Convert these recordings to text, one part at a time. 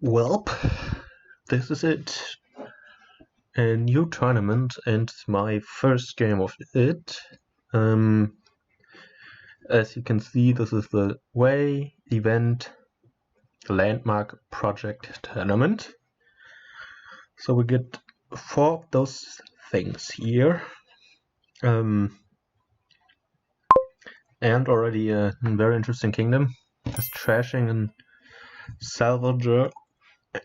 WELP, this is it. A new tournament and my first game of it. As you can see, this is the Way Event Landmark Project Tournament. So we get 4 of those things here. And already a very interesting kingdom. Just trashing and salvager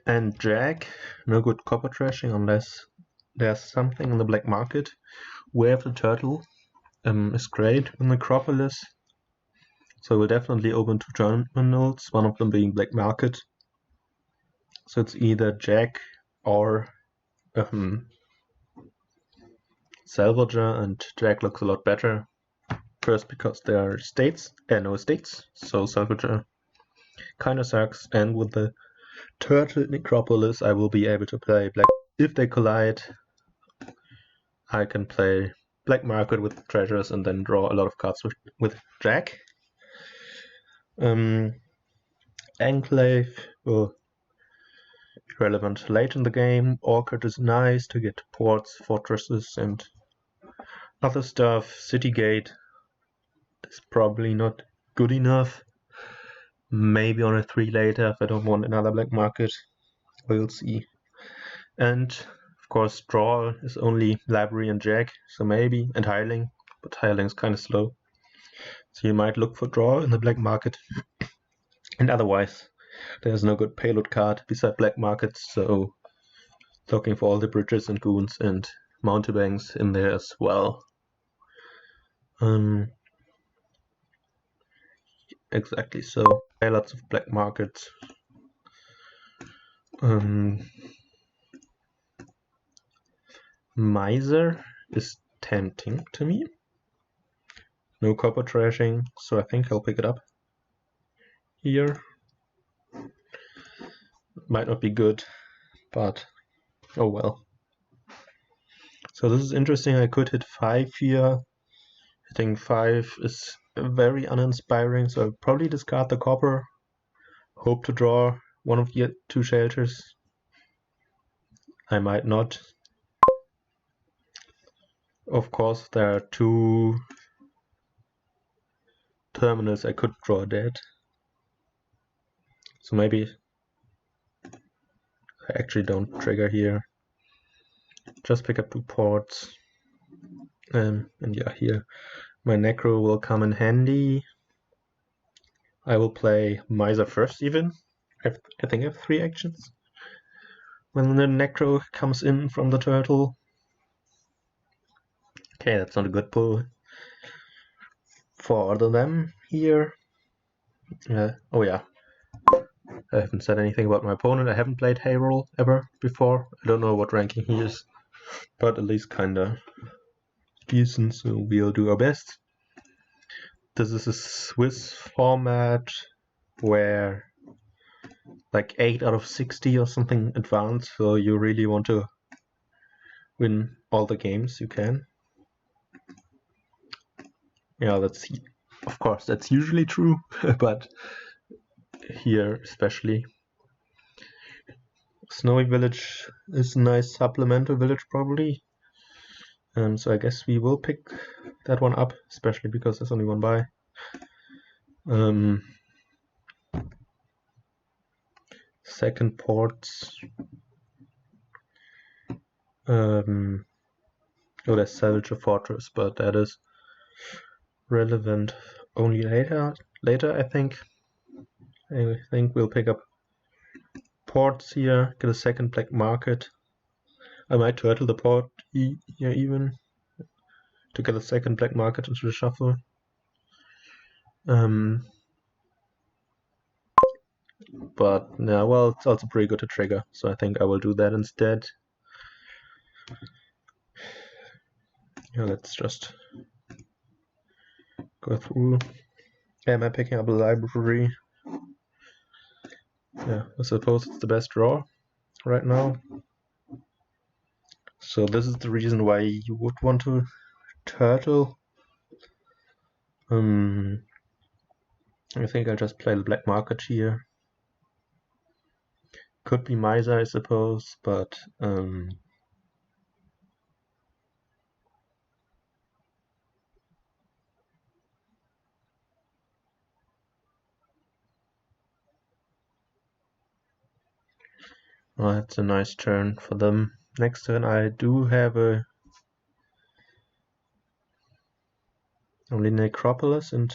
and jack. No good copper trashing unless there's something in the black market. We have the turtle. Is great in Necropolis. So we'll definitely open 2 terminals, one of them being black market. So it's either jack or salvager, and jack looks a lot better. First because there are states, no states, so salvager kinda sucks, and with the turtle Necropolis I will be able to play black. If they collide, I can play black market with treasures and then draw a lot of cards with jack. Enclave will be relevant late in the game. Orchard is nice to get ports, fortresses, and other stuff. City Gate is probably not good enough. Maybe on a 3 later if I don't want another black market. We'll see. And of course, draw is only library and jack, so maybe, and hireling, but hireling is kind of slow. So you might look for draw in the black market. And otherwise, there's no good payload card beside black markets, so looking for all the bridges and goons and mountebanks in there as well. Exactly, so lots of black markets. Miser is tempting to me. No copper trashing, so I think I'll pick it up here. Might not be good, but oh well. So this is interesting. I could hit 5 here. Hitting 5 is very uninspiring, so I'll probably discard the copper. Hope to draw one of the 2 shelters. I might not. Of course, there are 2 terminals I could draw dead. So maybe I actually don't trigger here. Just pick up 2 ports. And yeah, here my Necro will come in handy. I will play Miser first even. I think I have 3 actions. When the Necro comes in from the turtle. Okay, that's not a good pull for them here. Oh yeah, I haven't said anything about my opponent. I haven't played HRolls ever before. I don't know what ranking he is, but at least kinda decent, so we'll do our best. This is a Swiss format where like 8 out of 60 or something advance, so you really want to win all the games you can. Yeah, of course that's usually true, but here especially. Snowy Village is a nice supplemental village probably. So I guess we will pick that one up, especially because there's only 1 buy. Second ports. Oh, there's Salvage a Fortress, but that is relevant only later. I think. I think we'll pick up ports here, get a second black market. I might turtle the port here even to get a second black market into the shuffle. But yeah, well, it's also pretty good to trigger, so I think I will do that instead. Yeah, let's just go through. Am I picking up a library? Yeah, I suppose it's the best draw right now. So this is the reason why you would want to turtle. I think I'll just play the black market here. Could be Miser, I suppose, but well, that's a nice turn for them. Next turn I do have only Necropolis and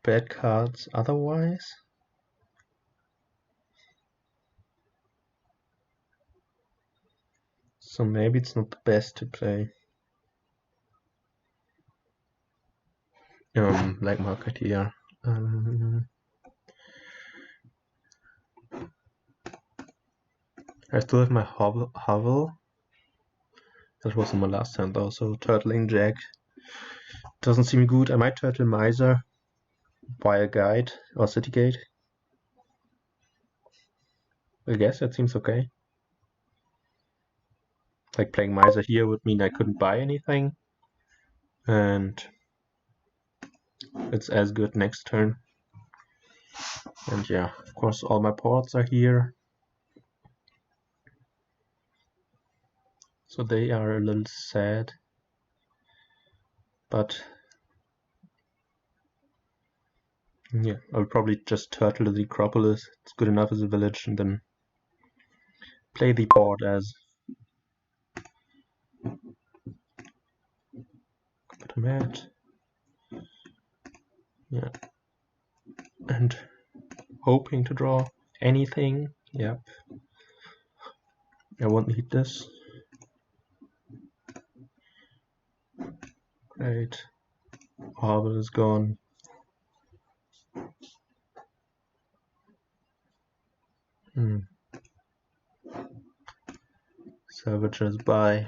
bad cards otherwise. So maybe it's not the best to play black market here. I still have my hovel. That was in my last hand though, so turtling Jack doesn't seem good. I might turtle Miser, buy a guide or city gate. I guess that seems okay. Like playing Miser here would mean I couldn't buy anything, and it's as good next turn. And yeah, of course all my ports are here, so they are a little sad, but yeah, I'll probably just turtle the Necropolis. It's good enough as a village, and then play the port as a mat. Yeah, and hoping to draw anything. Yep, I won't need this. Great. Harbor is gone. Savages by.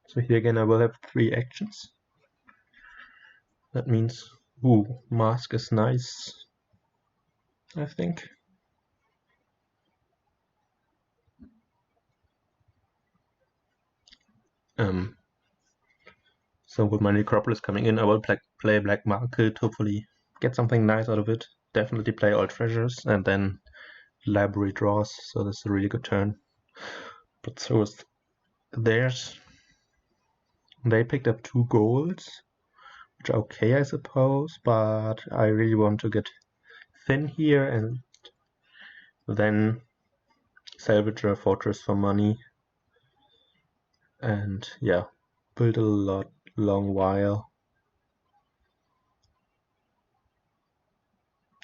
So here again I will have 3 actions. That means, mask is nice, I think. So with my Necropolis coming in, I will play Black Market, hopefully get something nice out of it. Definitely play all treasures, and then library draws, so this is a really good turn. But so is theirs. They picked up 2 golds, which are okay, I suppose, but I really want to get thin here and then salvage a fortress for money. And yeah, build a long while.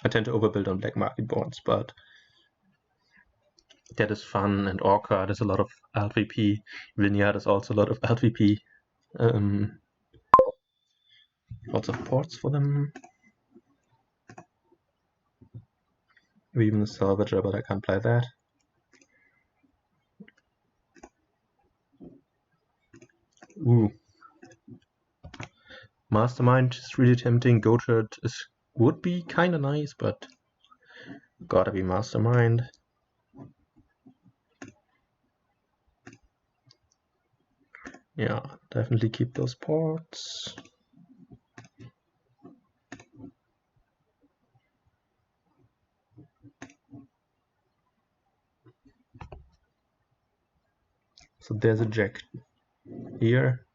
I tend to overbuild on black market bonds, but that is fun, and Orca is a lot of LVP. Vineyard is also a lot of LVP. Lots of ports for them. Even a salvager, but I can't play that. Ooh. Mastermind is really tempting. Goatherd would be kinda nice, but gotta be Mastermind. Yeah, definitely keep those ports. So there's a Jack here,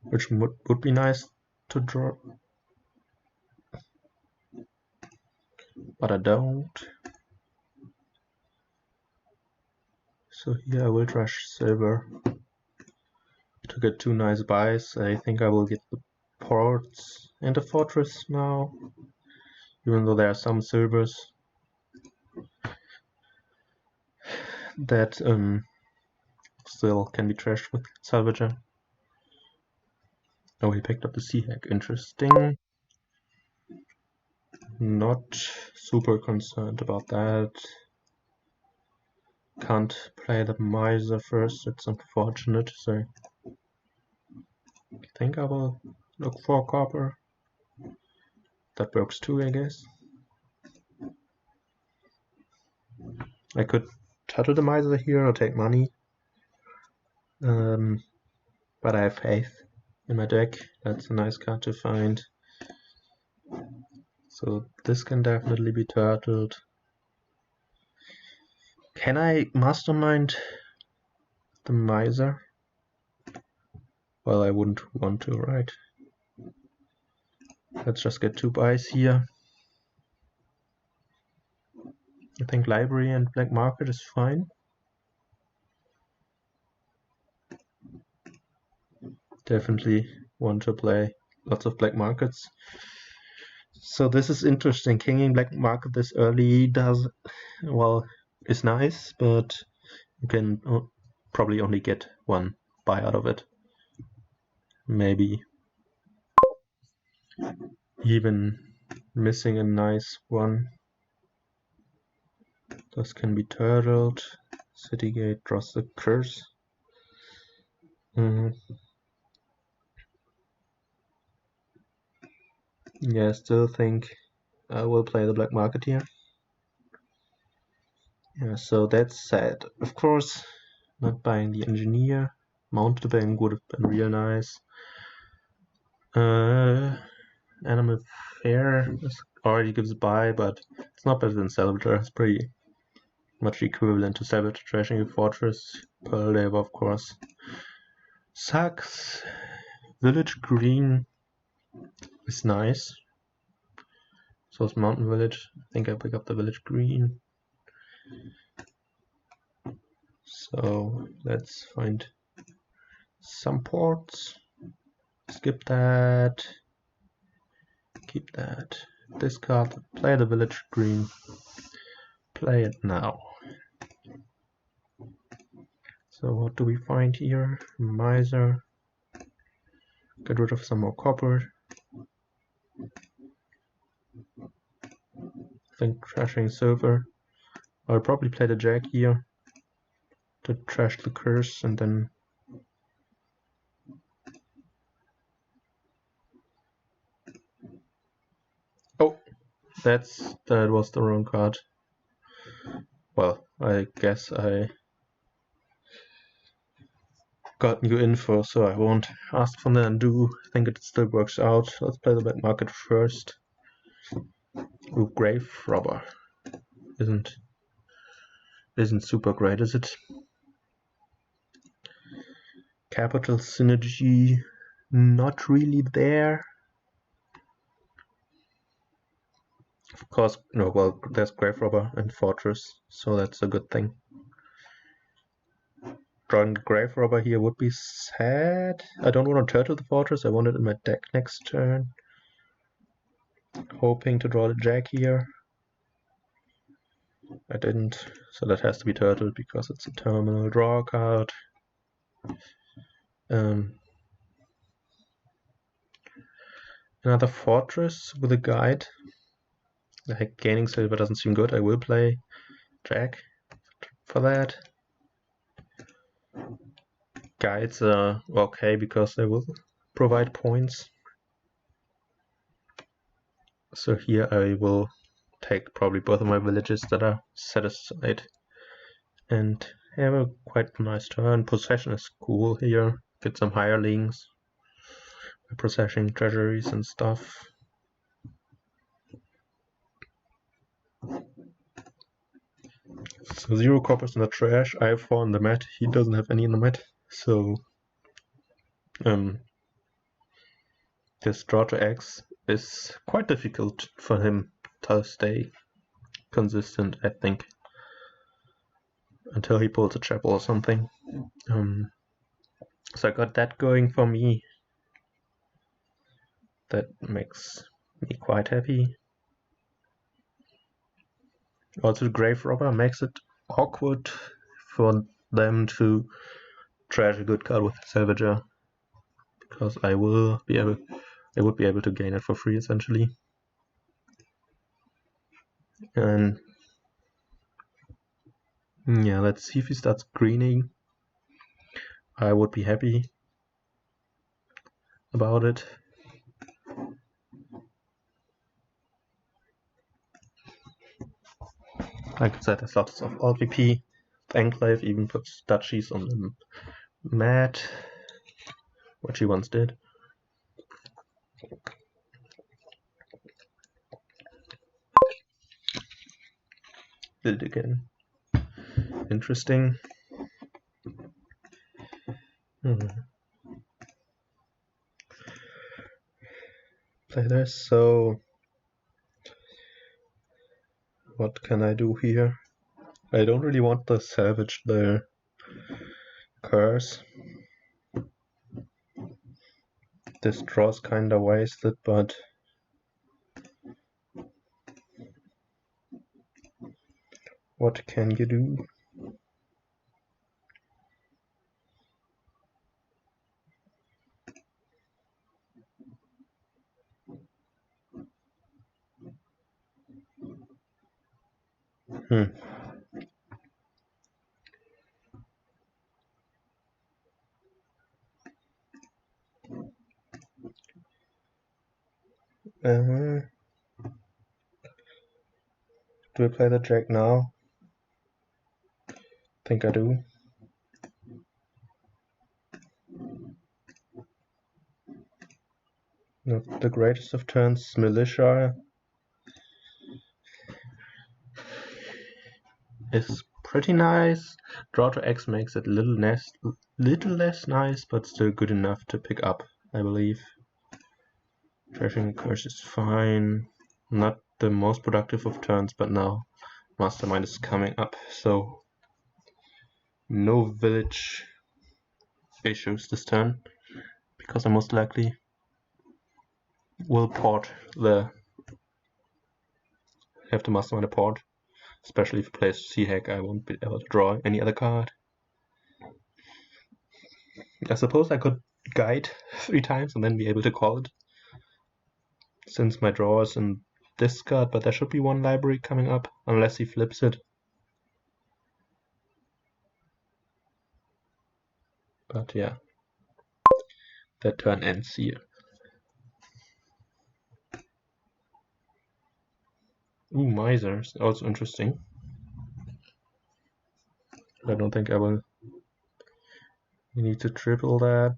which would be nice to draw, but I don't. So here I will trash silver to get 2 nice buys. I think I will get the ports and the fortress now, even though there are some silvers that still can be trashed with salvager. Oh, he picked up the sea hack. Interesting. Not super concerned about that. Can't play the miser first. It's unfortunate. So I think I will look for copper. That works too, I guess. I could turtle the miser here or take money. But I have faith in my deck. That's a nice card to find. So this can definitely be turtled. Can I mastermind the miser? Well, I wouldn't want to, right? Let's just get 2 buys here. I think library and black market is fine. Definitely want to play lots of black markets. So this is interesting. Kinging black market this early is nice, but you can probably only get 1 buy out of it. Maybe even missing a nice one. This can be turtled. Citygate draws the curse. Yeah, I still think I will play the black market here. Yeah, so that's sad. Of course, not buying the engineer. Mounted bank would have been real nice. Animal fair already gives a buy, but it's not better than salvager. It's pretty much equivalent to salvage trashing a fortress. Pearl Labor, of course. Sucks. Village green is nice. So it's mountain village. I think I pick up the village green. So let's find some ports. Skip that. Keep that. Discard. Play the village green. Play it now. So what do we find here? Miser. Get rid of some more copper. I think trashing silver. I'll probably play the jack here to trash the curse and then that was the wrong card. Well, I guess I got new info, so I won't ask for the undo. I think it still works out. Let's play the black market first. Ooh, grave robber isn't super great, is it? Capital synergy, not really there. Of course, no. Well, there's grave robber and fortress, so that's a good thing. Drawing the grave robber here would be sad. I don't want to turtle the fortress. I want it in my deck next turn. Hoping to draw the jack here. I didn't, so that has to be turtled because it's a terminal draw card. Another fortress with a guide. Like gaining silver doesn't seem good. I will play jack for that. Guides are okay because they will provide points. So here I will take probably both of my villages that are set aside and have a quite nice turn. Possession is cool here. Get some hirelings, possessing treasuries and stuff. So 0 coppers in the trash. I have 4 in the mat. He doesn't have any in the mat. So this draw to X is quite difficult for him to stay consistent, I think, until he pulls a chapel or something. So I got that going for me. That makes me quite happy. Also, the grave robber makes it awkward for them to trash a good card with Salvager, because I would be able to gain it for free essentially. And yeah, let's see if he starts greening. I would be happy about it. Like I said, there's lots of LVP. The Enclave even puts duchies on the mat, which he once did. build again. Interesting. Play this. So what can I do here? I don't really want to salvage the curse. This draw's kinda wasted, but what can you do? Do I play the jack now? Think I do. Not the greatest of turns, militia is pretty nice. Draw to X makes it little less nice, but still good enough to pick up, I believe. Trashing curse is fine. Not the most productive of turns, but now Mastermind is coming up, so no village issues this turn, because I most likely will have to Mastermind a port. Especially if he plays C-Hack, I won't be able to draw any other card. I suppose I could guide 3 times and then be able to call it, since my draw is in this card, but there should be 1 library coming up, unless he flips it. But yeah, that turn ends here. Ooh, Miser is also interesting. I don't think I will need to triple that.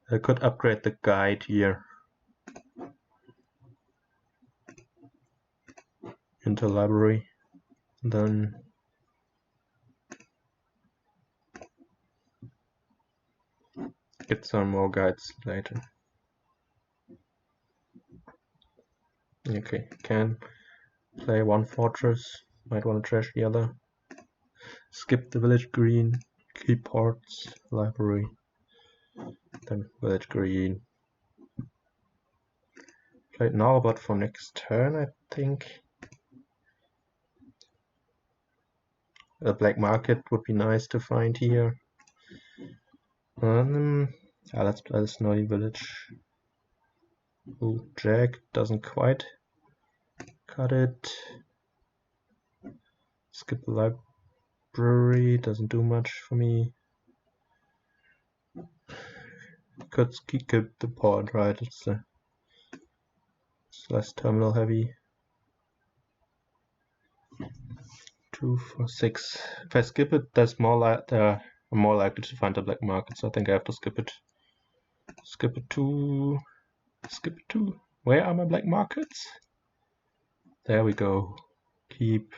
I could upgrade the guide here into library, then get some more guides later. Okay, can play 1 fortress, might want to trash the other. Skip the village green, keep ports, library, then village green. Play it now, but for next turn, I think. A black market would be nice to find here. Yeah, let's play the Snowy Village. Ooh, Jack doesn't quite cut it. Skip the library, doesn't do much for me. Could skip the port, right? It's less terminal heavy. 2, 4, 6. If I skip it, I'm more likely to find the black market, so I think I have to skip it. Skip it to. Where are my black markets? There we go. Keep.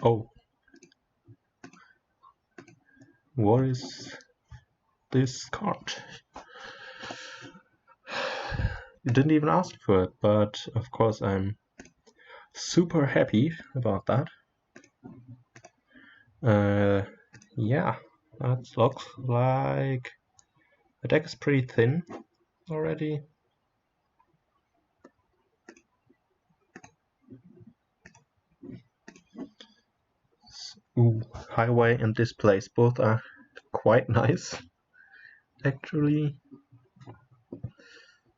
Oh. What is this card? You didn't even ask for it, but of course I'm super happy about that. Yeah, that looks like the deck is pretty thin already. Ooh, highway and displace, both are quite nice, actually.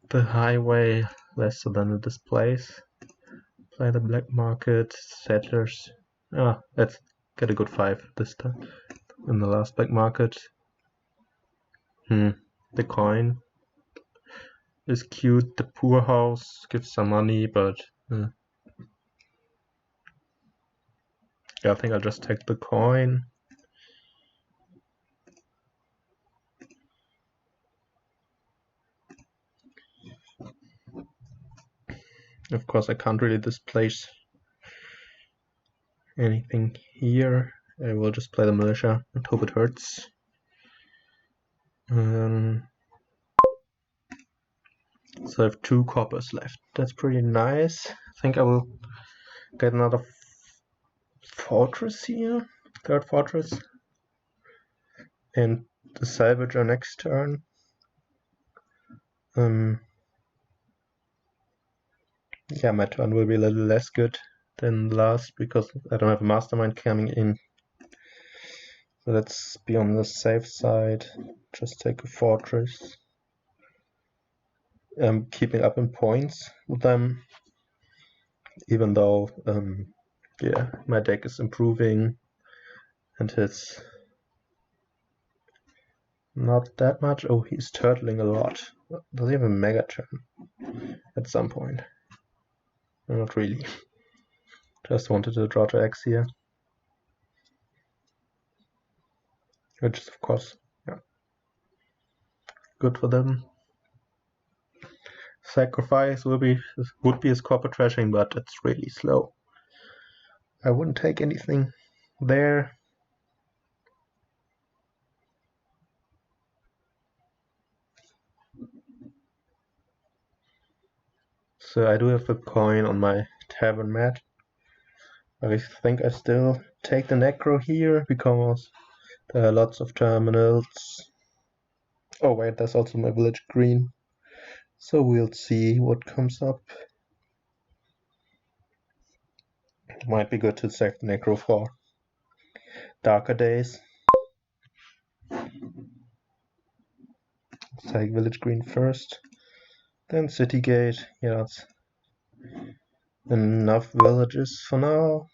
The highway less so than the displace. Play the black market, settlers. Let's get a good 5 this time. In the last black market. The coin is cute. The poor house gives some money, but yeah, I think I'll just take the coin. Of course, I can't really displace anything here. I will just play the militia and hope it hurts. So I have 2 coppers left. That's pretty nice. I think I will get another fortress here, 3rd fortress, and the salvager next turn. Yeah, my turn will be a little less good than last because I don't have a mastermind coming in. So let's be on the safe side. Just take a fortress. I'm keeping up in points with them, even though yeah, my deck is improving and it's not that much. Oh, he's turtling a lot. Does he have a mega turn at some point? No, not really. Just wanted to draw to X here. Which is of course, yeah, good for them. Sacrifice would be his copper trashing, but it's really slow. I wouldn't take anything there. So I do have a coin on my tavern mat. I think I still take the necro here because there are lots of terminals. Oh wait, there's also my village green. So we'll see what comes up. It might be good to save the necro for darker days. Take village green first, then city gate. Yeah, it's enough villages for now.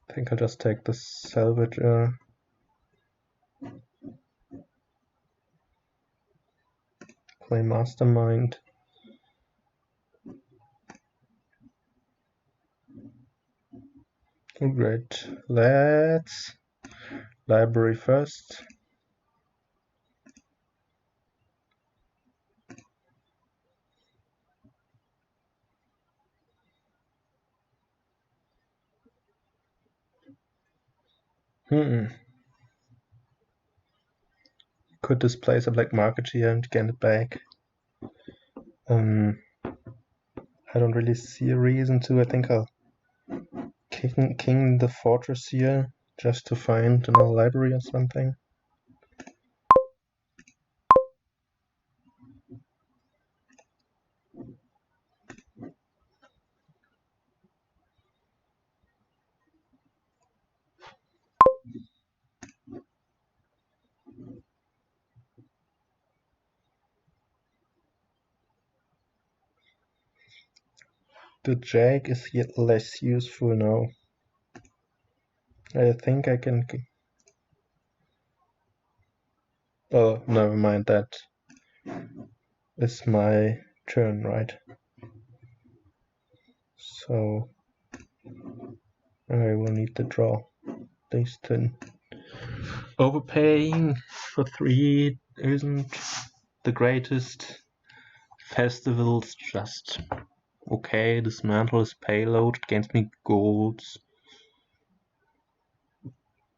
I think I'll just take the salvager. Play mastermind. Oh, great. Let's library first. Could displace a black market here and get it back. I don't really see a reason to. I think I'll king the fortress here just to find another library or something. The jag is yet less useful now. I think I can... Oh, never mind, that is my turn, right? So I will need to draw these 10. Overpaying for 3 isn't the greatest. Festival's just okay. Dismantle is payload, it gains me golds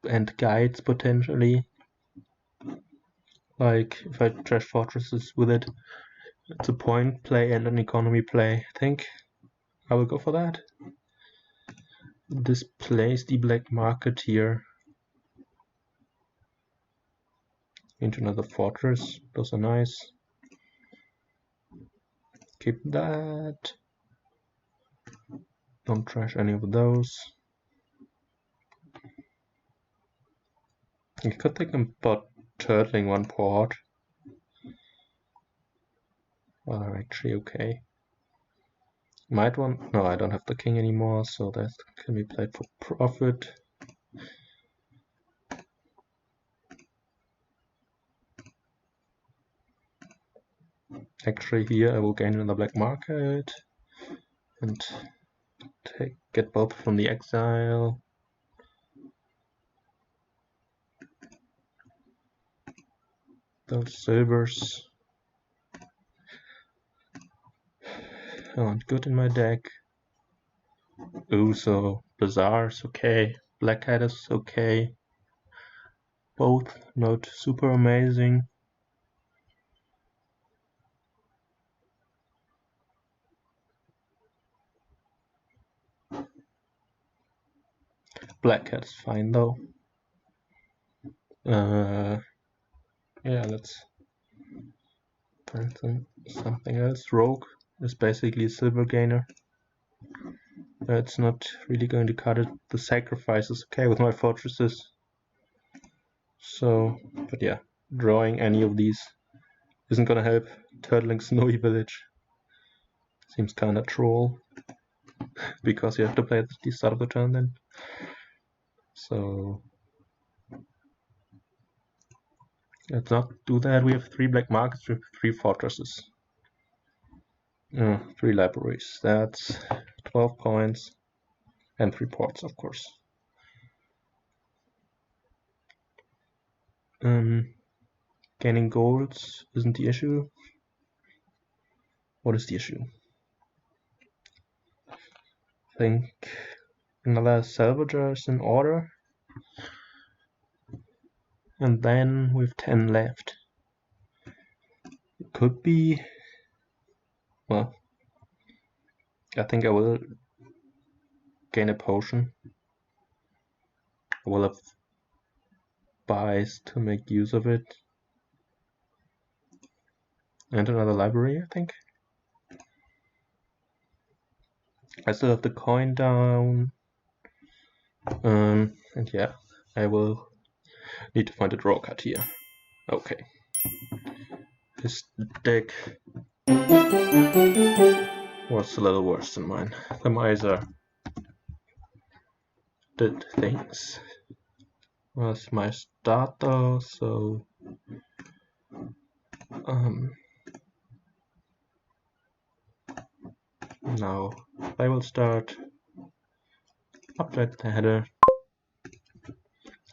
and guides potentially. Like if I trash fortresses with it, it's a point play and an economy play. I think I will go for that. Displace the black market here into another fortress. Those are nice. Keep that. Don't trash any of those. You could think about turtling 1 port. Well, actually okay. Might want... No, I don't have the king anymore, so that can be played for profit. Actually here I will gain another black market. and get both from the exile. Those silvers aren't good in my deck. Ooh, so Bazaar's okay, Black Hat is okay. Both not super amazing. Black Hat's fine though. Yeah, let's find something else. Rogue is basically a silver gainer. It's not really going to cut it. The sacrifice is okay with my fortresses. So, but yeah, drawing any of these isn't gonna help. Turtling Snowy Village seems kinda troll because you have to play at the start of the turn then. So let's not do that. We have 3 black markets with 3 fortresses. 3 libraries. That's 12 points. And 3 ports, of course. Gaining golds isn't the issue. What is the issue? I think another salvager is in order. And then we have 10 left. It could be... Well, I think I will gain a potion. I will have buys to make use of it. And another library, I think. I still have the coin down. And yeah, I will need to find a draw card here. Okay. His deck was a little worse than mine. The miser did things. Was my start though, so now I will start update the header.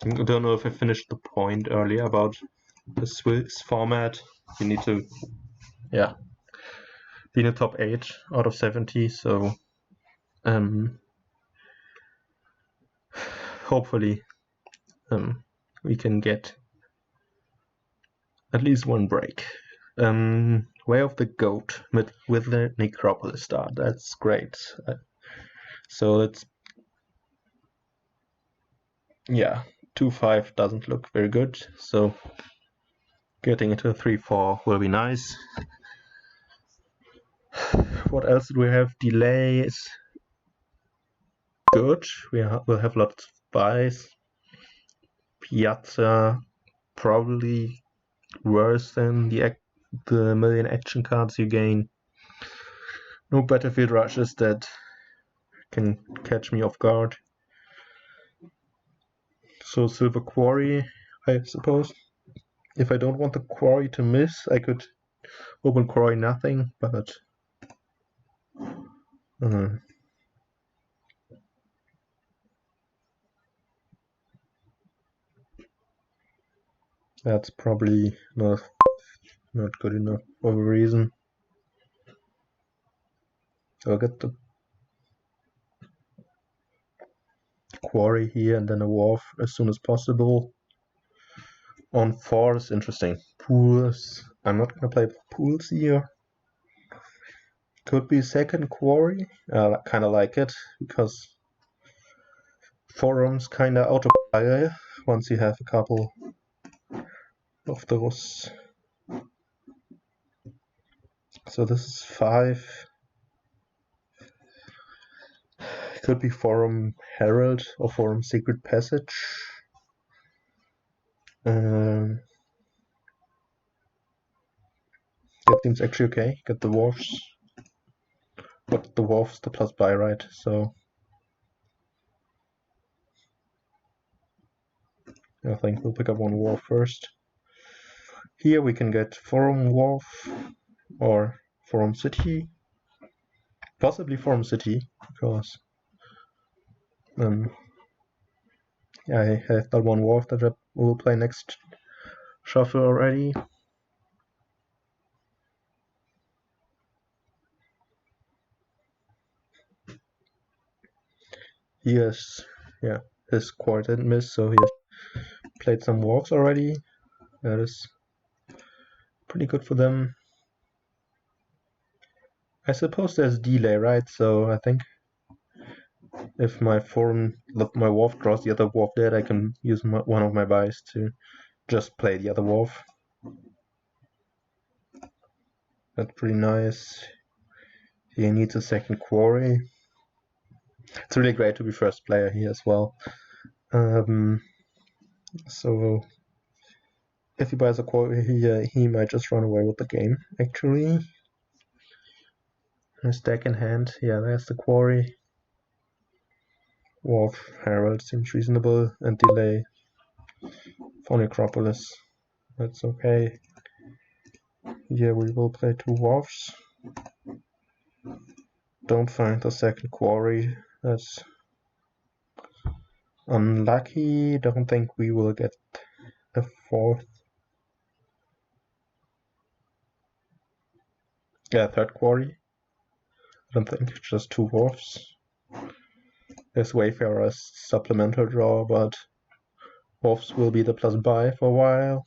I don't know if I finished the point earlier about the Swiss format. You need to, yeah, be in the top 8 out of 70. So, hopefully, we can get at least one break. Way of the Goat with the Necropolis start. That's great. So it's, yeah, 2-5 doesn't look very good. So getting into a 3-4 will be nice. What else do we have? Delay is good. We'll have lots of buys. Piazza probably worse than the million action cards you gain. No battlefield rushes that can catch me off guard. So Silver Quarry, I suppose. If I don't want the quarry to miss, I could open quarry nothing, but that's probably not good enough of a reason. I'll get the quarry here and then a wharf as soon as possible. On 4 is interesting. Pools. I'm not gonna play pools here. Could be second quarry. I kinda like it because forums kinda autopilot once you have a couple of those. So this is 5. Could be Forum Herald or Forum Secret Passage. That seems actually okay. Get the wharfs. But the wharfs the plus buy, right? So I think we'll pick up one wharf first. Here we can get Forum Wharf or Forum City. Possibly Forum City, because I have that one wharf that I will play next shuffle already. Yes, yeah, his core didn't miss, so he has played some walks already. That is pretty good for them. I suppose there's delay, right? So I think if my wharf draws the other wharf dead, I can use one of my buys to just play the other wharf. That's pretty nice. He needs a second quarry. It's really great to be first player here as well. So if he buys a quarry here, he might just run away with the game, actually. A stack in hand, yeah, there's the quarry. Wharf Herald seems reasonable, and delay for Necropolis. That's okay. Here we will play 2 wharfs. Don't find the second quarry. That's unlucky. Don't think we will get a 4th. Yeah, 3rd quarry. I don't think, just 2 wharfs. There's Wayfarer's supplemental draw, but wharfs will be the plus buy for a while.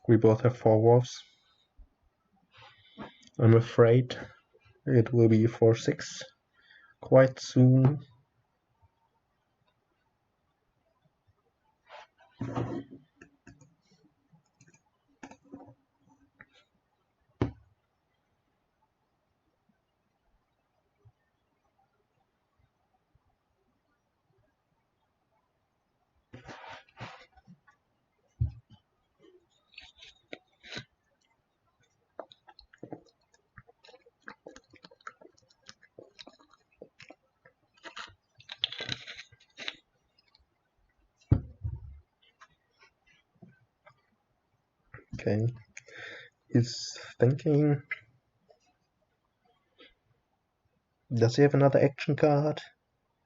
We both have 4 wharfs. I'm afraid it will be 4-6 quite soon. Okay, he's thinking. Does he have another action card?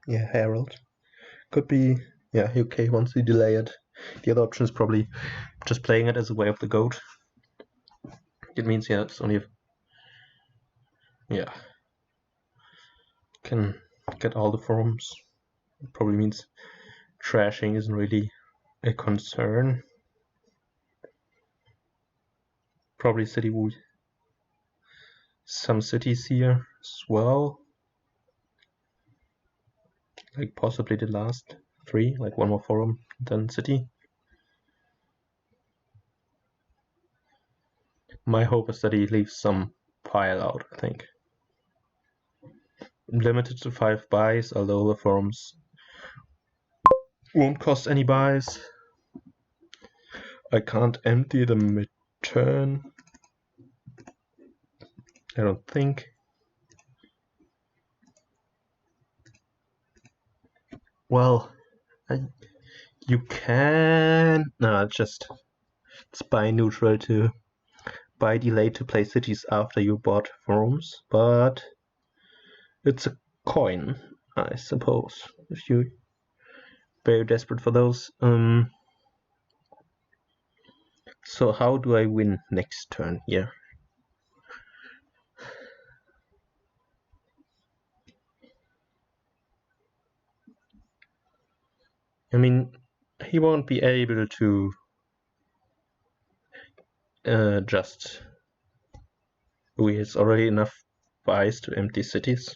Yeah, Herald. Could be, yeah, okay, once he delay it. The other option is probably just playing it as a way of the goat. It means, yeah, it's only, yeah, can get all the forums. It probably means trashing isn't really a concern. Probably some cities here as well. Like possibly the last 3, like one more forum, then city. My hope is that he leaves some pile out, I think. Limited to 5 buys, although the forums won't cost any buys. I can't empty the mid-turn. I don't think. Well, you can. No, it's buy neutral to buy delay to play cities after you bought forums, but it's a coin, I suppose, if you're very desperate for those. So how do I win next turn here? I mean, he won't be able to just. He has already enough buys to empty cities.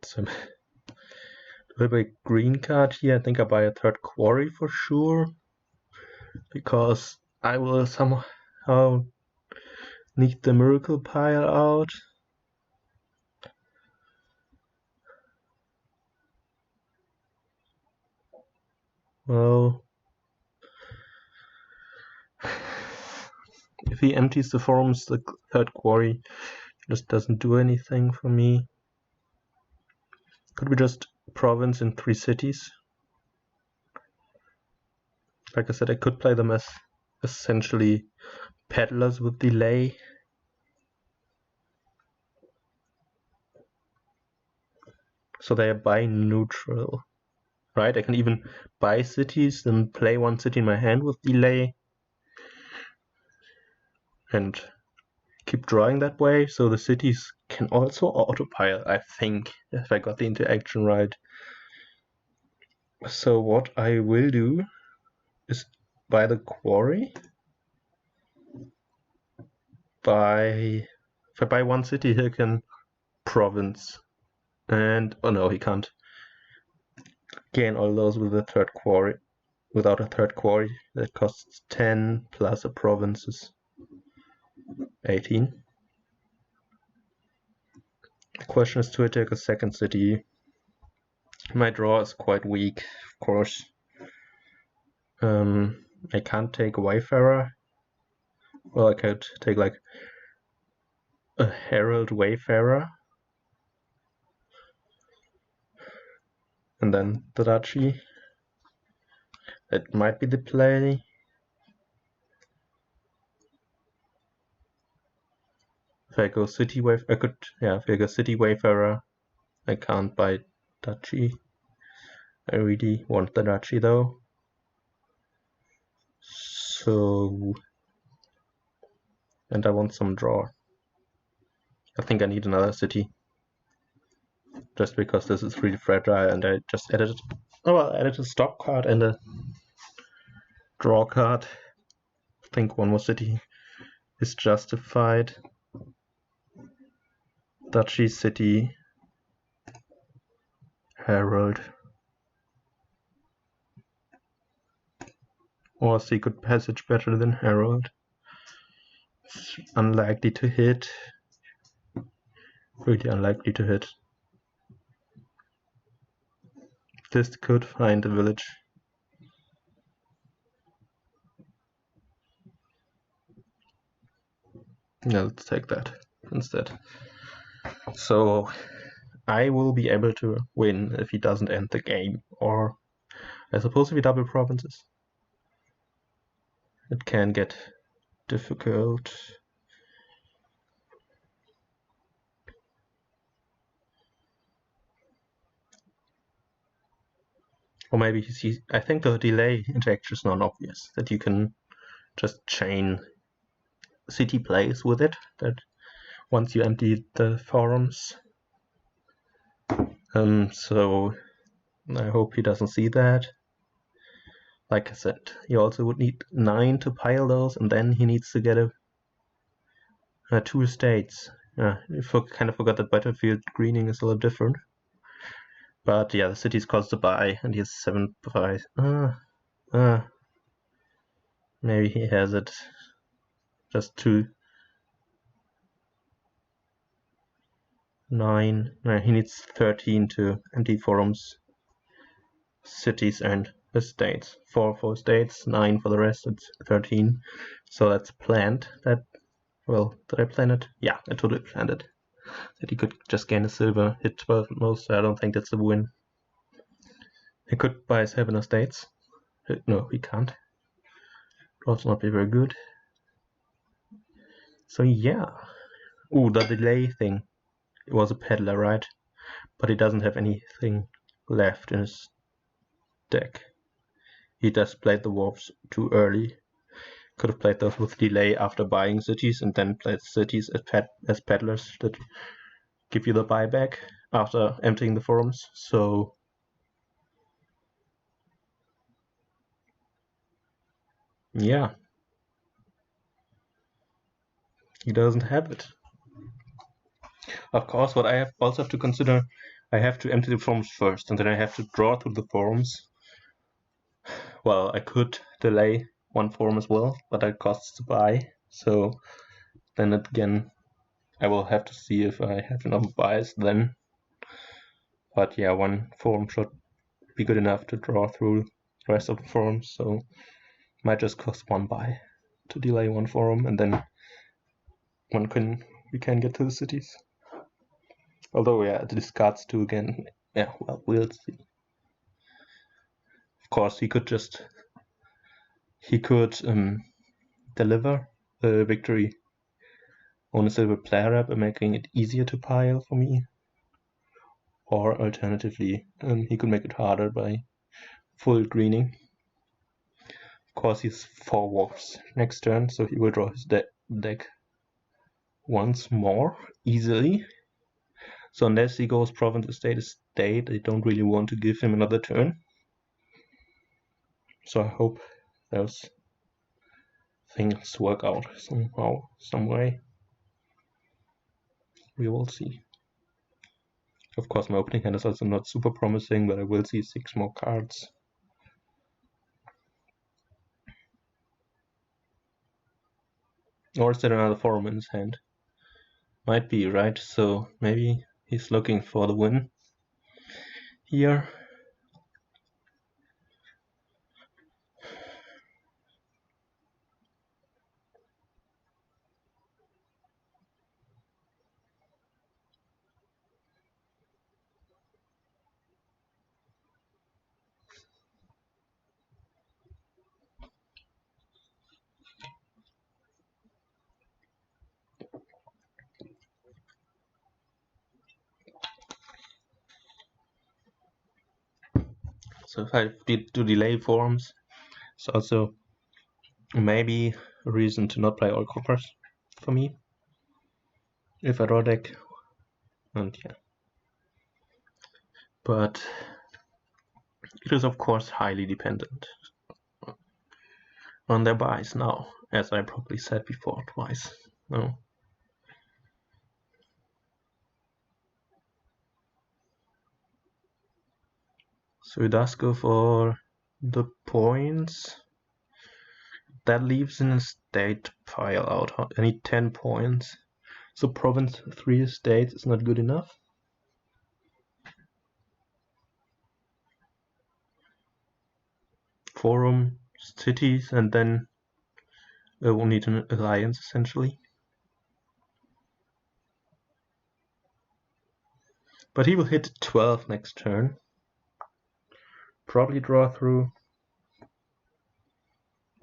So, do I buy a green card here? I think I buy a 3rd quarry for sure, because I will somehow need the miracle pile out. Well, if he empties the forums, the 3rd quarry just doesn't do anything for me. Could we just province in 3 cities? Like I said, I could play them as essentially peddlers with delay. So they are buy neutral, right? I can even buy cities and play one city in my hand with delay and keep drawing that way. So the cities can also autopile, I think, if I got the interaction right. So what I will do is buy the quarry. If I buy one city, he can province. And oh no, he can't gain all those with a third quarry. Without a third quarry, that costs 10 plus a province is 18. The question is to attack a second city. My draw is quite weak, of course. I can't take Wayfarer. Well, I could take like a Herald Wayfarer. And then the Duchy. It might be the play. If I go City Wayfarer, if I go City Wayfarer, I can't buy Duchy. I really want the Duchy though. So, and I want some draw. I think I need another city. Just because this is really fragile and I just added a stop card and a draw card. I think one more city is justified. Duchy, City, Herald. Or Secret Passage better than Herald. It's unlikely to hit. Really unlikely to hit. This could find a village. Yeah, let's take that instead. So I will be able to win if he doesn't end the game, or I suppose if he double provinces. It can get difficult. Or maybe I think the delay interaction is non-obvious, that you can just chain city plays with it, that once you empty the forums. So I hope he doesn't see that. Like I said, he also would need 9 to pile those, and then he needs to get a 2 estates. I kind of forgot that battlefield greening is a little different. But yeah, the cities cost a buy, and he has 7 buys. Maybe he has it just 2. 9. He needs 13 to empty forums, cities, and estates. 4 for estates, 9 for the rest. It's 13. So that's planned. Well, did I plan it? Yeah, I totally planned it. That he could just gain a silver, hit 12 at most. I don't think that's a win. He could buy 7 estates. No, he can't. Also not be very good. So yeah. Ooh, the delay thing. It was a peddler, right? But he doesn't have anything left in his deck. He just played the wolves too early. Could have played those with delay after buying cities, and then played cities as peddlers that give you the buyback after emptying the forums. So yeah, he doesn't have it. Of course, what I also have to consider, I have to empty the forums first, and then I have to draw through the forums. Well, I could delay one forum as well, but that costs to buy. So then again, I will have to see if I have enough buys then. But yeah, one forum should be good enough to draw through the rest of the forums. So might just cost 1 buy to delay one forum, and then we can get to the cities. Although yeah, it discards 2 again. Yeah, well, we'll see. Of course, he could just he could deliver the victory on a silver player up, making it easier to pile for me. Or alternatively, he could make it harder by full greening. Of course, he's 4 walks next turn, so he will draw his deck once more easily. So unless he goes province estate, I don't really want to give him another turn. So I hope those things work out somehow, some way. We will see. Of course, my opening hand is also not super promising, but I will see 6 more cards. Or is there another forum in his hand? Might be, right? So maybe he's looking for the win here. So if I do delay forums, it's also maybe a reason to not play all coppers for me. If I draw deck, and yeah. But it is of course highly dependent on their buys now, as I probably said before twice. No. So he does go for the points. That leaves an estate pile out. I need 10 points. So province 3 estates is not good enough. Forum, cities, and then we'll need an alliance essentially. But he will hit 12 next turn. Probably draw through.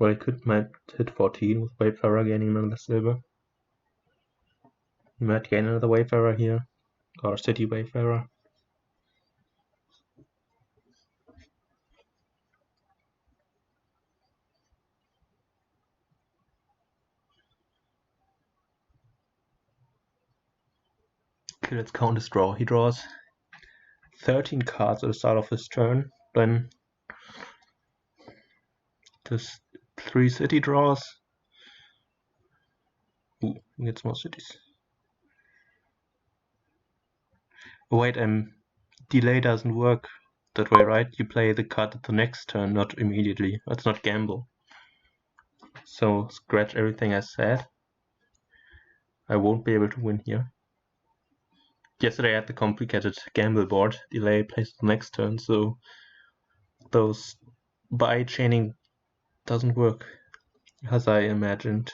Well, he might hit 14 with Wayfarer gaining another silver. He might gain another Wayfarer here, or City Wayfarer. Okay, let's count his draw. He draws 13 cards at the start of his turn, then this 3 city draws. Ooh, he gets more cities. Oh, wait, delay doesn't work that way, right? You play the card at the next turn, not immediately. That's not gamble. So scratch everything I said. I won't be able to win here. Yesterday I had the complicated gamble board. Delay plays the next turn, so those buy chaining doesn't work as I imagined.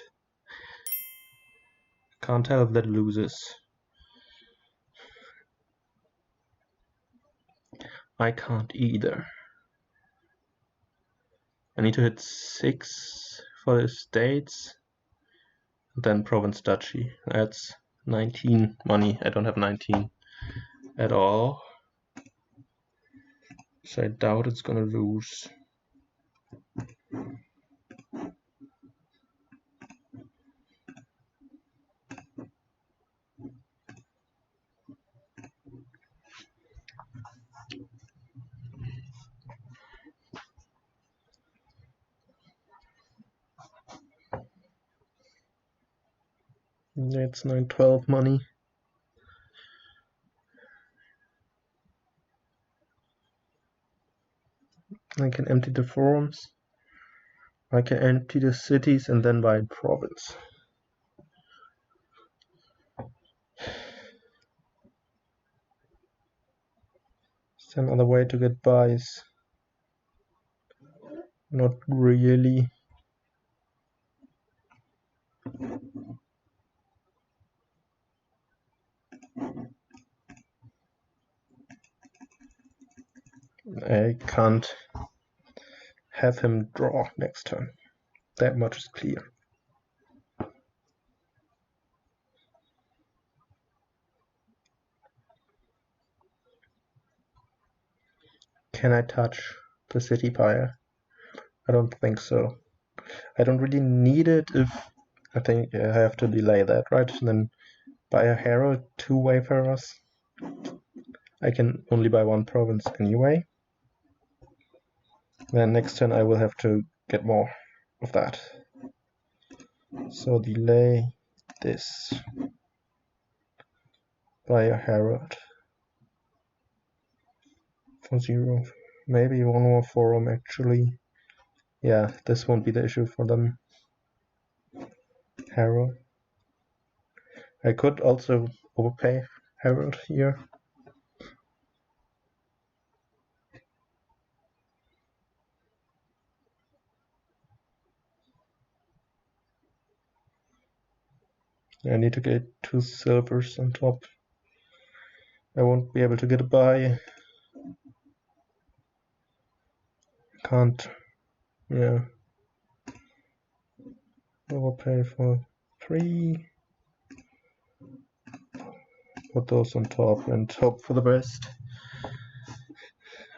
Can't tell if that loses. I can't either. I need to hit 6 for the estates, then province duchy. That's 19 money. I don't have 19 at all, so I doubt it's gonna lose. It's 912 money. I can empty the forums. I can empty the cities and then buy a province. Is there another way to get buys? Not really. I can't have him draw next turn. That much is clear. Can I touch the city pyre? I don't think so. I don't really need it if I think I have to delay that, right? And then buy a herald, 2 wayfarers. I can only buy 1 province anyway. Then next turn I will have to get more of that. So delay this. Buy a herald for 0. Maybe 1 more forum actually. Yeah, this won't be the issue for them. Herald. I could also overpay herald here. I need to get 2 silvers on top. I won't be able to get a buy. Can't. Yeah. Overpay for 3. Put those on top and hope for the best.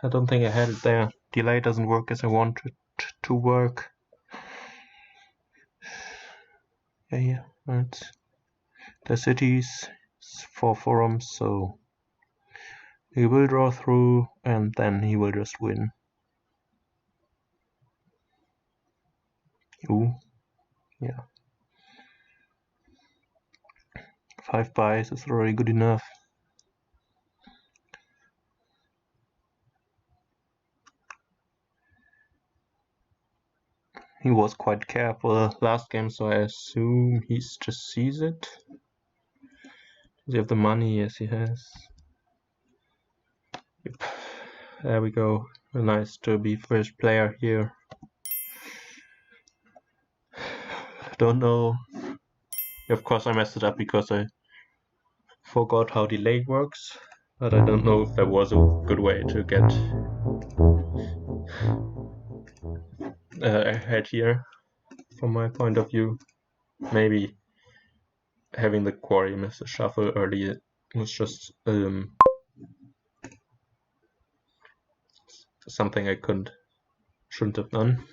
I don't think I had it there. Delay doesn't work as I want it to work. Yeah, it's the cities 4 forums, so he will draw through and then he will just win. Ooh, yeah. 5 buys is already good enough. He was quite careful last game, so I assume he just sees it. Does he have the money? Yes, he has. Yep. There we go. Nice to be first player here. Don't know. Of course I messed it up because I forgot how delay works, but I don't know if there was a good way to get ahead here. From my point of view, maybe having the quarry miss a shuffle early was just something I shouldn't have done.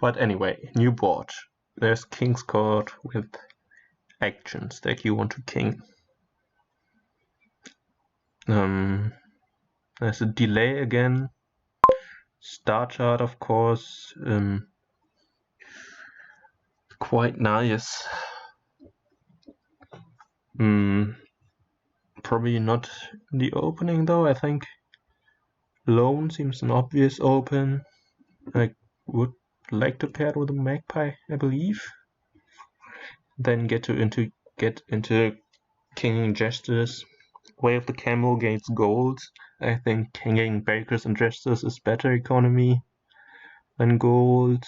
But anyway, new board. There's King's Court with actions that you want to king. There's a delay again. Star chart, of course. Quite nice. Probably not the opening though. I think Lone seems an obvious open. I would like to pair it with a Magpie, I believe. Then get into kinging Jesters. Way of the Camel gains gold. I think kinging Bakers and Jesters is better economy than gold.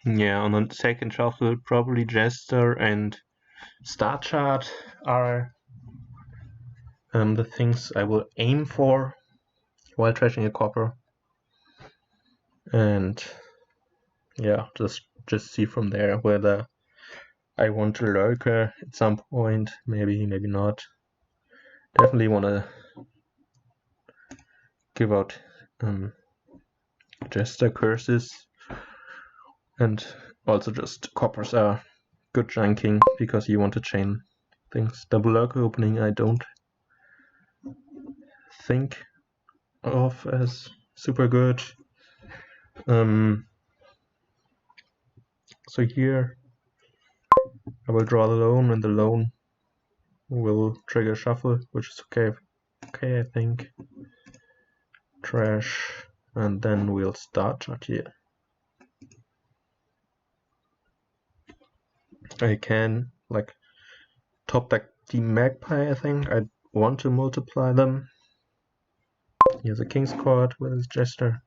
Yeah, on the second shuffle, probably Jester and Star Chart are the things I will aim for while trashing a copper. And yeah, just see from there whether I want to lurker at some point. Maybe not. Definitely want to give out Jester curses. And also just coppers are good junking because you want to chain things. Double lurker opening I don't think of as super good. So here I will draw the lone, and the lone will trigger shuffle, which is okay. I think. Trash, and then we'll start right here. I can like top deck the Magpie. I think I want to multiply them. Here's a King's Court with his Jester.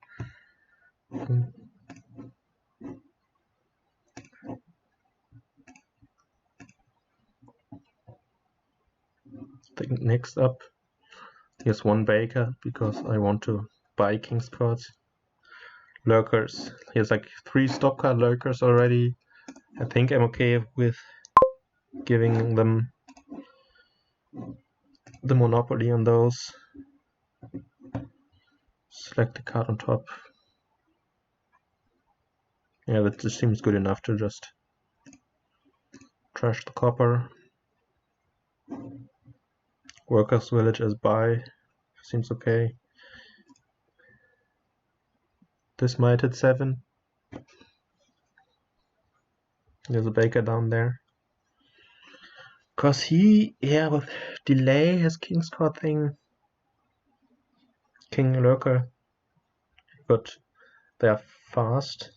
thing next up. Here's one baker because I want to buy king's cards. Lurkers. Here's like 3 stop card lurkers already. I think I'm okay with giving them the monopoly on those. Select the card on top. Yeah, that just seems good enough to just trash the copper. Workers village as buy. Seems okay. This might hit 7. There's a baker down there. Cause he, yeah, with delay, his king's card thing. King lurker. But they are fast.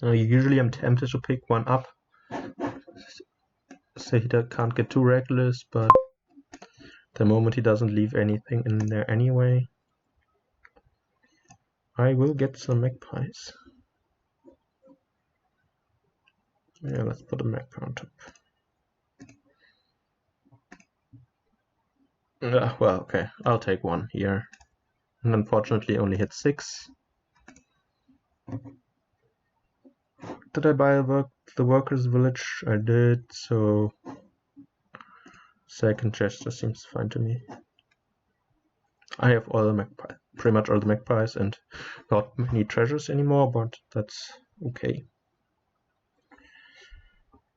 Usually I'm tempted to pick one up. Say he can't get too reckless, but the moment he doesn't leave anything in there anyway, I will get some magpies. Yeah, let's put a magpie on top. Well, okay, I'll take one here. And unfortunately only hit 6. Did I buy the workers village? I did, so second gesture seems fine to me. I have all the magpies, pretty much all the magpies, and not many treasures anymore, but that's okay.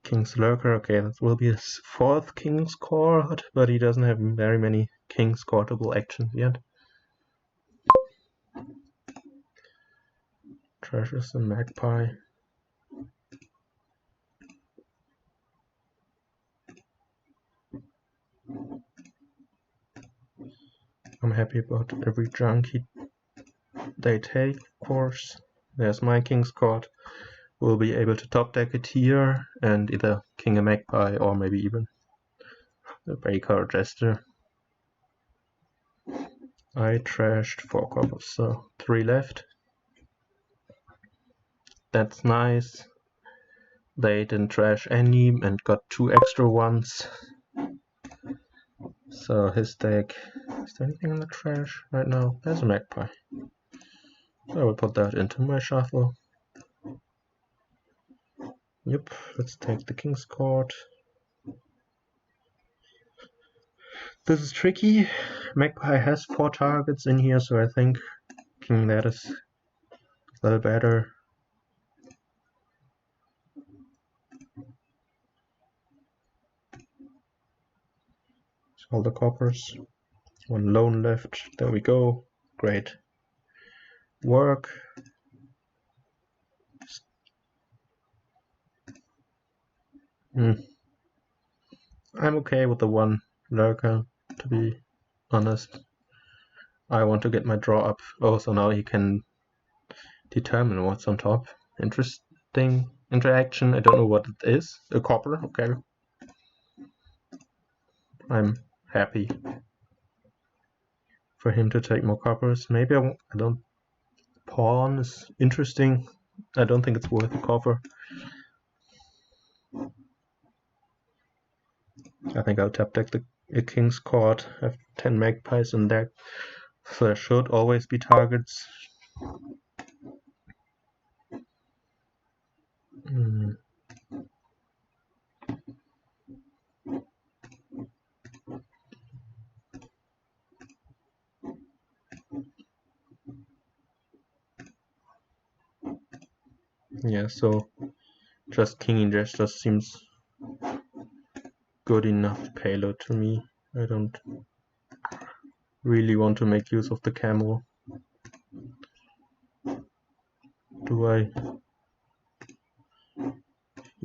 King's Lurker, okay, that will be his 4th King's Court, but he doesn't have very many King's Courtable actions yet. Treasures and magpie. I'm happy about every junk they take, of course. There's my King's Court. We'll be able to top deck it here and either king a magpie or maybe even a baker or jester. I trashed 4 coppers, so 3 left. That's nice. They didn't trash any and got 2 extra ones. So his deck, is there anything in the trash right now? There's a magpie. I will put that into my shuffle. Yep, let's take the King's Court. This is tricky. Magpie has 4 targets in here, so I think King that is a little better. All the coppers. 1 lone left. There we go. Great work. I'm okay with the 1 lurker, to be honest. I want to get my draw up. Oh, so now he can determine what's on top. Interesting interaction. I don't know what it is. A copper, okay. I'm happy for him to take more coppers. Maybe I don't. Pawn is interesting. I don't think it's worth a copper. I think I'll tap deck the King's Court. I have 10 magpies in deck, so there should always be targets. Yeah, so just king and jester seems good enough payload to me. I don't really want to make use of the camel. Do I?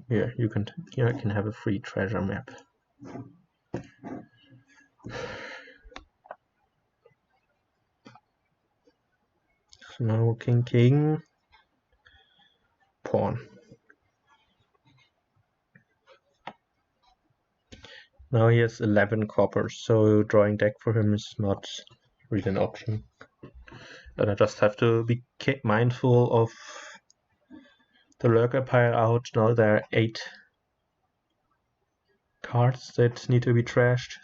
Yeah, you can. Here I can have a free treasure map. So now king, pawn. Now he has 11 coppers, so drawing deck for him is not really an option. And I just have to be mindful of the lurker pile out. Now there are 8 cards that need to be trashed.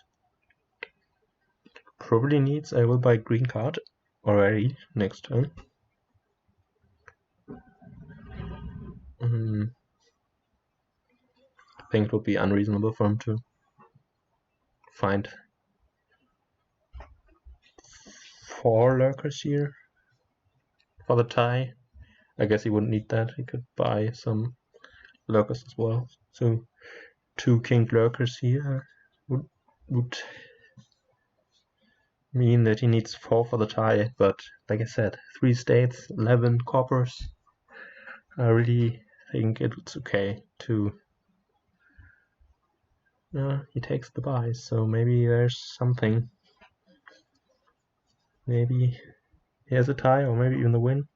Probably needs, I will buy green card already next turn. I think it would be unreasonable for him to find 4 lurkers here for the tie. I guess he wouldn't need that. He could buy some lurkers as well. So 2 king lurkers here would mean that he needs 4 for the tie. But like I said, 3 states, 11 coppers. I really think it's okay to. He takes the buys, so maybe there's something. Maybe he has a tie, or maybe even the win.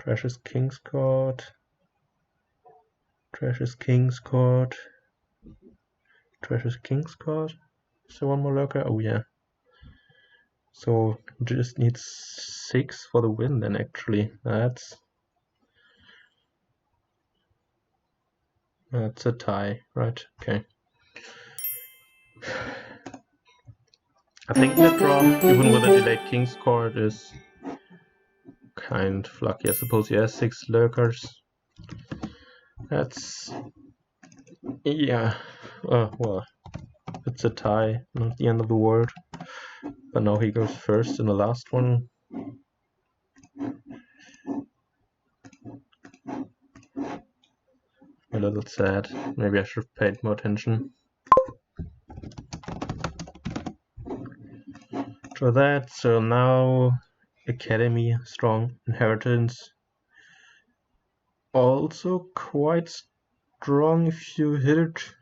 Trashes King's Court. Trashes King's Court. Trashes King's Court. Is there one more lurker? Oh yeah. So just needs 6 for the win then actually. That's a tie, right? Okay. I think that draw, even with a delayed King's Court, is kind of lucky. I suppose he has 6 lurkers. That's, yeah, well, it's a tie, not the end of the world. But now he goes first in the last one. A little sad. Maybe I should have paid more attention to that. So now Academy, strong inheritance. Also quite strong if you hit it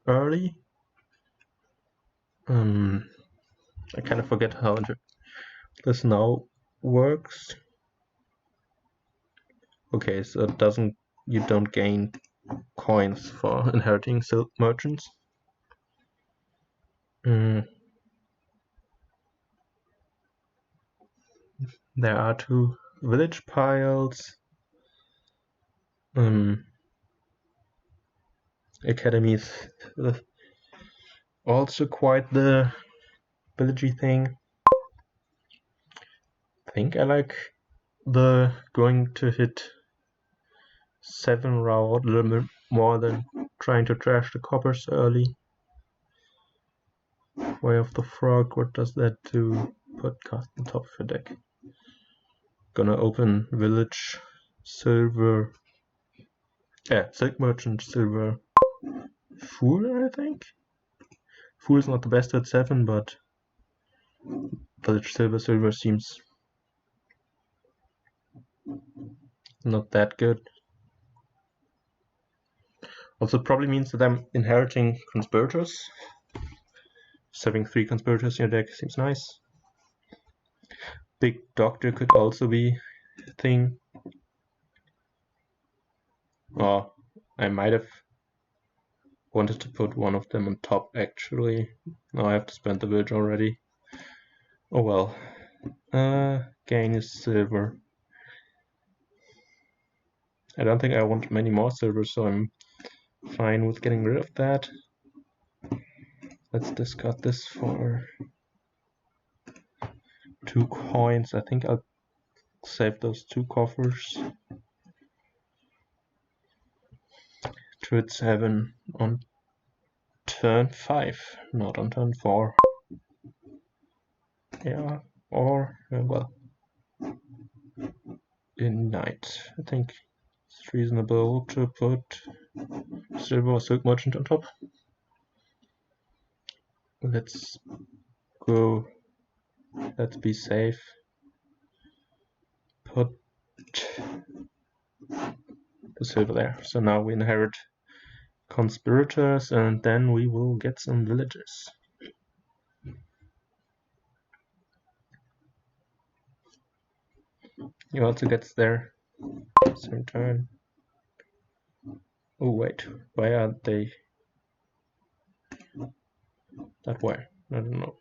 early. I kind of forget how this now works. Okay, so it doesn't. You don't gain coins for inheriting silk merchants. There are 2 village piles. Academies also quite the villagey thing. I think I like the going to hit 7 route a little bit more than trying to trash the coppers early. Way of the Frog, what does that do? Put card on top of your deck. Gonna open village, silver. Yeah, silk merchant, silver. Fool, I think? Fool is not the best at 7, but village silver, silver seems not that good. Also probably means that I'm inheriting conspirators. Having 3 conspirators in your deck seems nice. Big Doctor could also be a thing. Or I might have wanted to put one of them on top actually. Now I have to spend the village already. Oh well. Gain is silver. I don't think I want many more silver, so I'm fine with getting rid of that. Let's discard this for 2 coins. I think I'll save those 2 coffers. Druid 7 on turn 5, not on turn 4. Yeah, or, well, in night. I think it's reasonable to put silver or silk merchant on top. Let's go. Let's be safe. Put the silver there. So now we inherit conspirators, and then we will get some villages. He also gets there. Same turn. Oh wait, why are they that way? I don't know.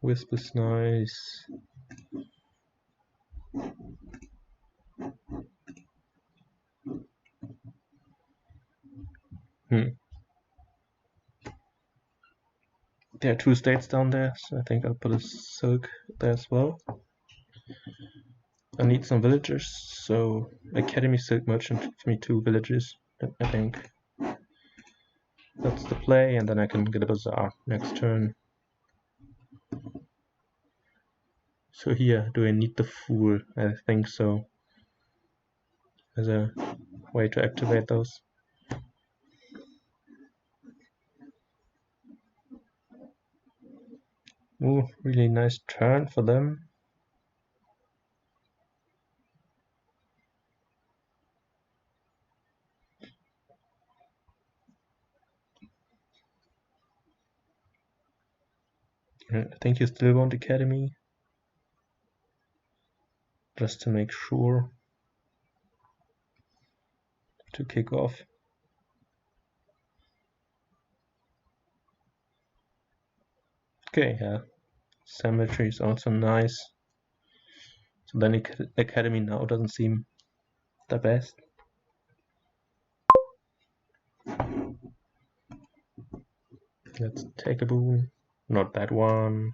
Wisp is nice. There are 2 states down there, so I think I'll put a silk there as well. I need some villagers, so Academy Silk Merchant gives me 2 villages. I think that's the play, and then I can get a bazaar next turn. So here, do I need the Fool? I think so. As a way to activate those. Ooh, really nice turn for them. I think you still want Academy. Just to make sure to kick off. Okay, yeah. Cemetery is also nice. So then Academy now doesn't seem the best. Let's take a boon. Not that one.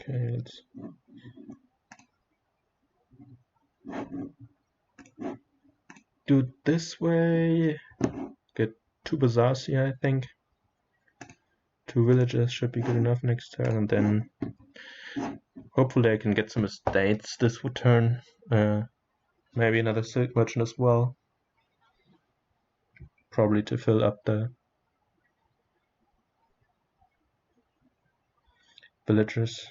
Okay, let's do it this way. Get 2 bazaars here, I think. 2 villages should be good enough next turn, and then hopefully I can get some estates this turn. Maybe another silk merchant as well. Probably to fill up the villagers.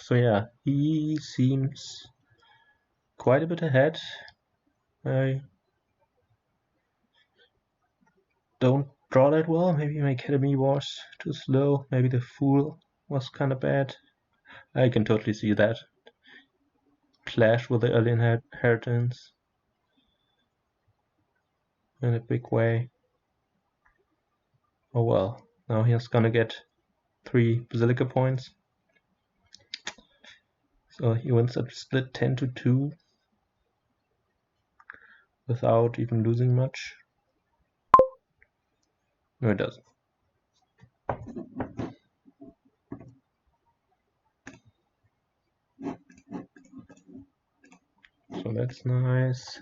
So yeah, he seems quite a bit ahead. I don't draw that well. Maybe my Academy was too slow. Maybe the Fool was kind of bad. I can totally see that. Clash with the early inheritance in a big way. Oh well, now he's gonna get 3 Basilica points. So he wins a split 10-2 without even losing much. No, it doesn't. So that's nice.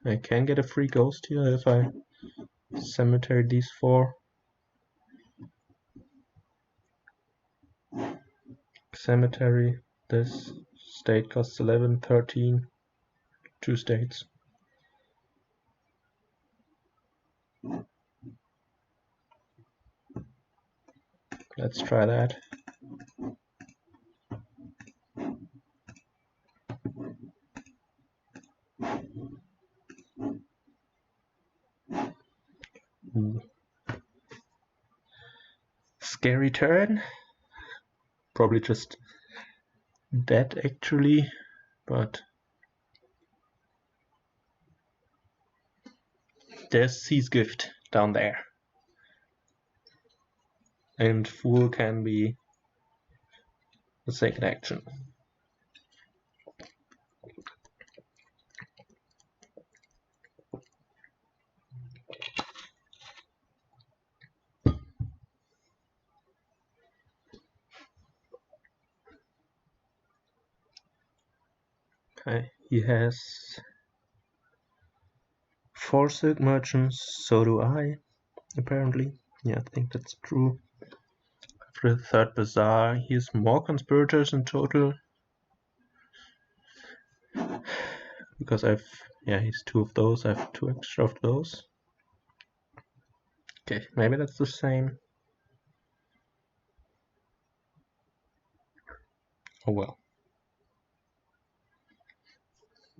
I can get a free ghost here if I cemetery these 4. Cemetery, this state costs 11, 13, 2 states. Let's try that. Ooh. Scary turn. Probably just dead actually, but there's Sea's Gift down there. And Fool can be the second action. Okay, he has 4 silk merchants, so do I, apparently. Yeah, I think that's true. For the 3rd bazaar, he has more conspirators in total. Because he's 2 of those, I have 2 extra of those. Okay, maybe that's the same. Oh well.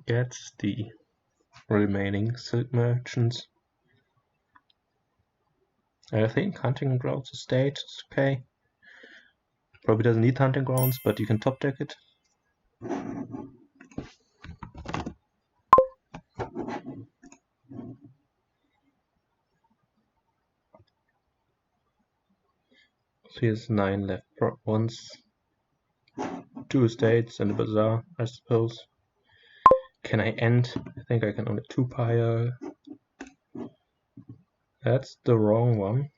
Gets the remaining silk merchants. I think hunting grounds estate is okay. Probably doesn't need hunting grounds, but you can top deck it. So he has 9 left once. 2 estates and a bazaar, I suppose. Can I end? I think I can only 2 pile. That's the wrong one.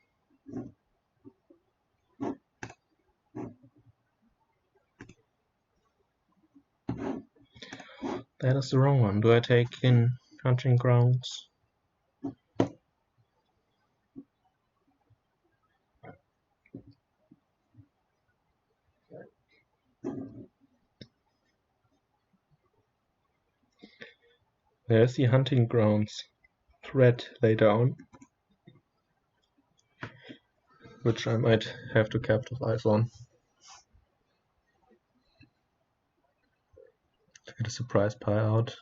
That is the wrong one. Do I take in hunting grounds? There's the hunting grounds thread later on, which I might have to capitalize on. Get a surprise buyout.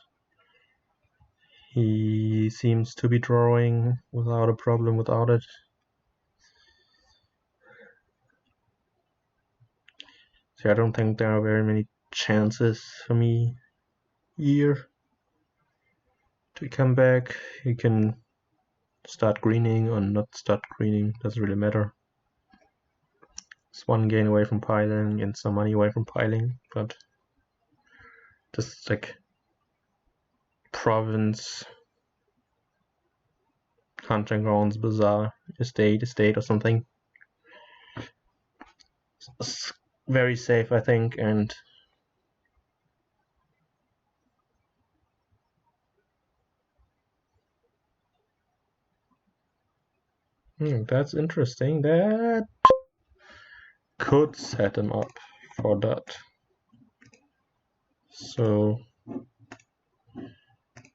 He seems to be drawing without a problem without it. So I don't think there are very many chances for me here to come back. You can start greening or not start greening, doesn't really matter. It's 1 gain away from piling and some money away from piling, but just like province, hunting grounds, bazaar, estate or something. It's very safe, I think, and that's interesting. That could set him up for that. So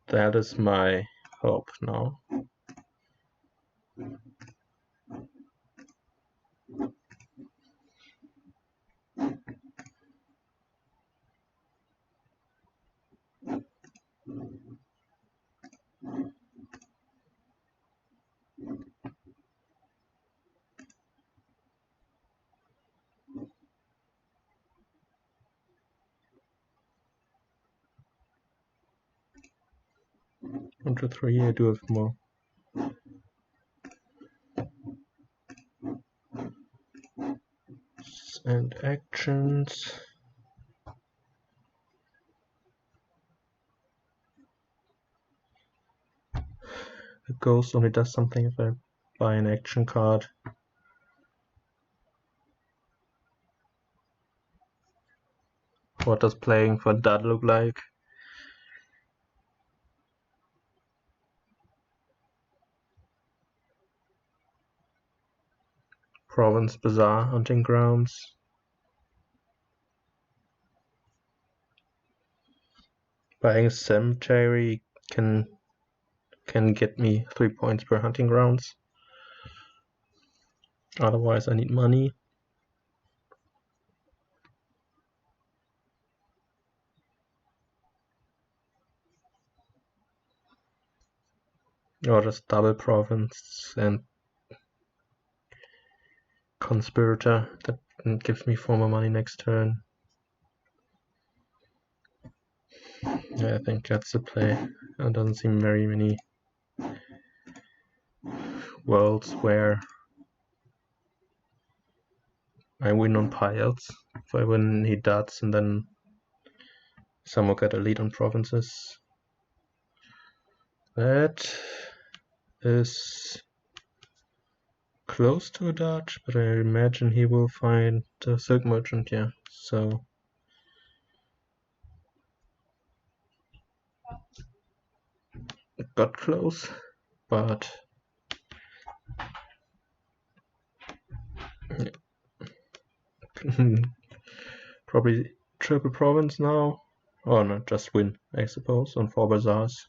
that is my hope now. One, two, three. I do have more. And actions. The ghost only does something if I buy an action card. What does playing for that look like? Province Bazaar, hunting grounds. Buying a cemetery can get me 3 points per hunting grounds. Otherwise I need money. Or just double province and conspirator. That gives me 4 more money next turn. Yeah, I think that's the play. There doesn't seem very many worlds where I win on piles. If I win, he dots, and then some will get a lead on provinces. That is close to a dodge, but I imagine he will find the silk merchant, yeah. So got close, but probably triple province now. Or not, just win, I suppose, on 4 bazaars.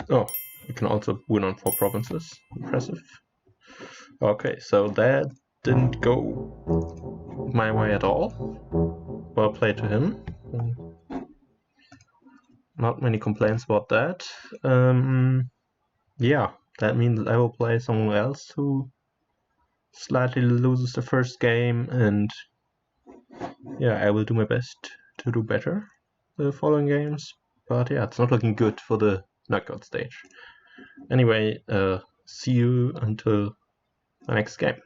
Oh, you can also win on 4 provinces. Impressive. Okay, so that didn't go my way at all. Well played to him. Not many complaints about that. Yeah, that means I will play someone else who slightly loses the first game, and yeah, I will do my best to do better the following games. But yeah, it's not looking good for the knockout stage. Anyway, see you until the next game.